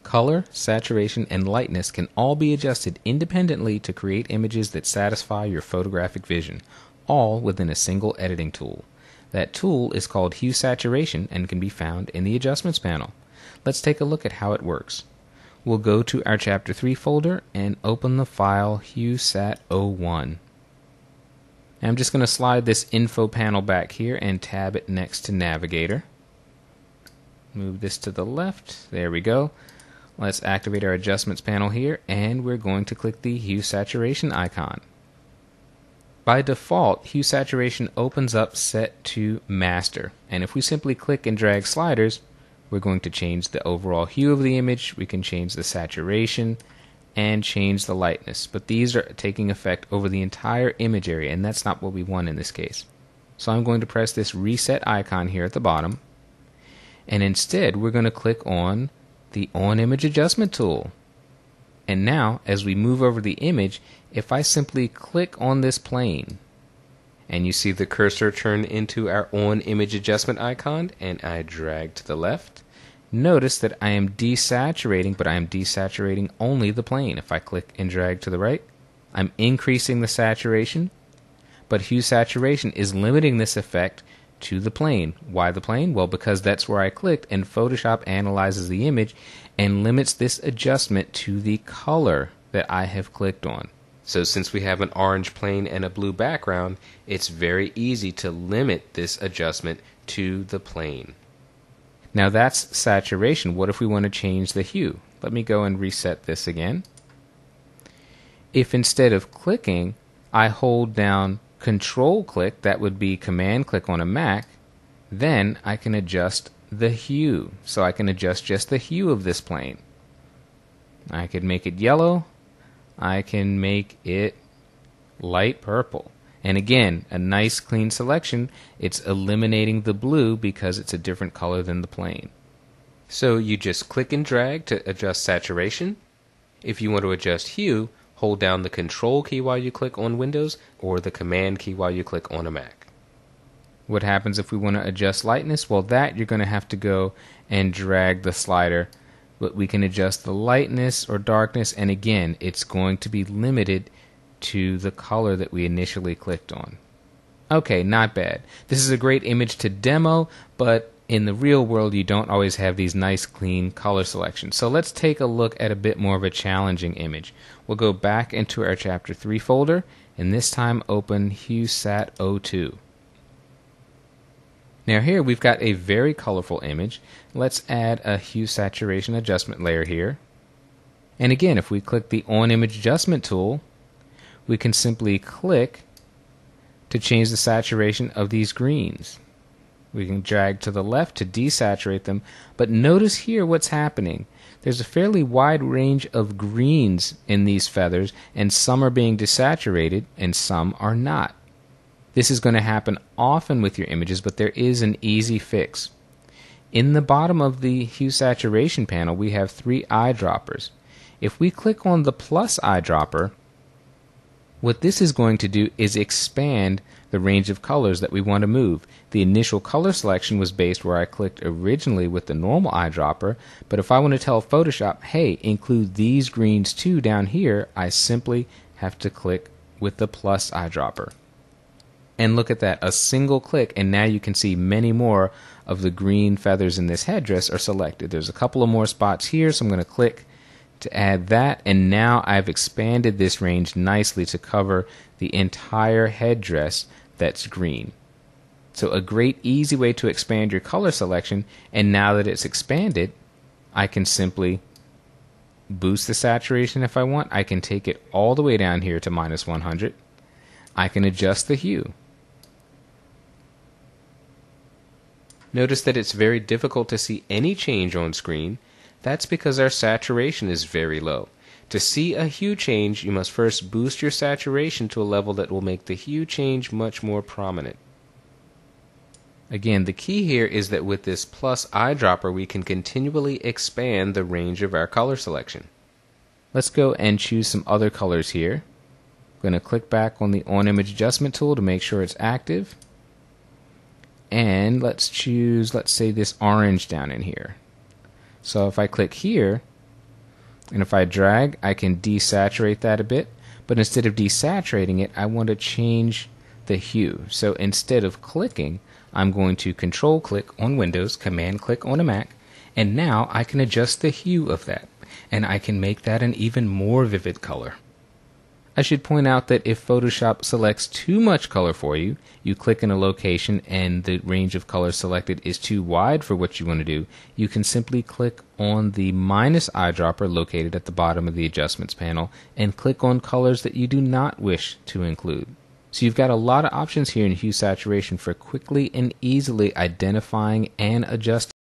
Color, saturation, and lightness can all be adjusted independently to create images that satisfy your photographic vision, all within a single editing tool. That tool is called Hue Saturation and can be found in the Adjustments panel. Let's take a look at how it works. We'll go to our Chapter 3 folder and open the file HueSat01. I'm just going to slide this info panel back here and tab it next to Navigator. Move this to the left. There we go. Let's activate our Adjustments panel here, and we're going to click the Hue Saturation icon. By default, Hue Saturation opens up set to Master, and if we simply click and drag sliders, we're going to change the overall hue of the image, we can change the saturation, and change the lightness. But these are taking effect over the entire image area, and that's not what we want in this case. So I'm going to press this Reset icon here at the bottom, and instead we're going to click on the On-Image Adjustment tool. And now, as we move over the image, if I simply click on this plane, and you see the cursor turn into our On-Image Adjustment icon, and I drag to the left, notice that I am desaturating, but I am desaturating only the plane. If I click and drag to the right, I'm increasing the saturation, but Hue Saturation is limiting this effect to the plane. Why the plane? Well, because that's where I clicked, and Photoshop analyzes the image and limits this adjustment to the color that I have clicked on. So since we have an orange plane and a blue background, it's very easy to limit this adjustment to the plane. Now that's saturation. What if we want to change the hue? Let me go and reset this again. If instead of clicking, I hold down Control click, that would be Command click on a Mac, then I can adjust the hue. So I can adjust just the hue of this plane. I could make it yellow. I can make it light purple. And again, a nice clean selection. It's eliminating the blue because it's a different color than the plane. So you just click and drag to adjust saturation. If you want to adjust hue, hold down the Control key while you click on Windows or the Command key while you click on a Mac. What happens if we want to adjust lightness? Well, that you're going to have to go and drag the slider. But we can adjust the lightness or darkness, and again, it's going to be limited to the color that we initially clicked on. Okay, not bad. This is a great image to demo, but in the real world you don't always have these nice clean color selections. So let's take a look at a bit more of a challenging image. We'll go back into our Chapter 3 folder, and this time open HueSat02. Now here we've got a very colorful image. Let's add a hue saturation adjustment layer here. And again, if we click the On-Image Adjustment tool, we can simply click to change the saturation of these greens. We can drag to the left to desaturate them, but notice here what's happening. There's a fairly wide range of greens in these feathers, and some are being desaturated and some are not. This is going to happen often with your images, but there is an easy fix. In the bottom of the Hue Saturation panel, we have 3 eyedroppers. If we click on the plus eyedropper, what this is going to do is expand the range of colors that we want to move. The initial color selection was based where I clicked originally with the normal eyedropper, but if I want to tell Photoshop, hey, include these greens too down here, I simply have to click with the plus eyedropper. And look at that, a single click, and now you can see many more of the green feathers in this headdress are selected. There's a couple of more spots here, so I'm going to click to add that, and now I've expanded this range nicely to cover the entire headdress that's green. So a great easy way to expand your color selection, and now that it's expanded, I can simply boost the saturation if I want. I can take it all the way down here to -100. I can adjust the hue. Notice that it's very difficult to see any change on screen. That's because our saturation is very low. To see a hue change, you must first boost your saturation to a level that will make the hue change much more prominent. Again, the key here is that with this plus eyedropper, we can continually expand the range of our color selection. Let's go and choose some other colors here. I'm going to click back on the On-Image Adjustment tool to make sure it's active. And let's choose, let's say, this orange down in here. So if I click here, And if I drag, I can desaturate that a bit, but instead of desaturating it, I want to change the hue. So instead of clicking, I'm going to control click on Windows, command click on a Mac, and now I can adjust the hue of that, and I can make that an even more vivid color. I should point out that if Photoshop selects too much color for you, you click in a location and the range of colors selected is too wide for what you want to do, you can simply click on the minus eyedropper located at the bottom of the adjustments panel and click on colors that you do not wish to include. So you've got a lot of options here in hue saturation for quickly and easily identifying and adjusting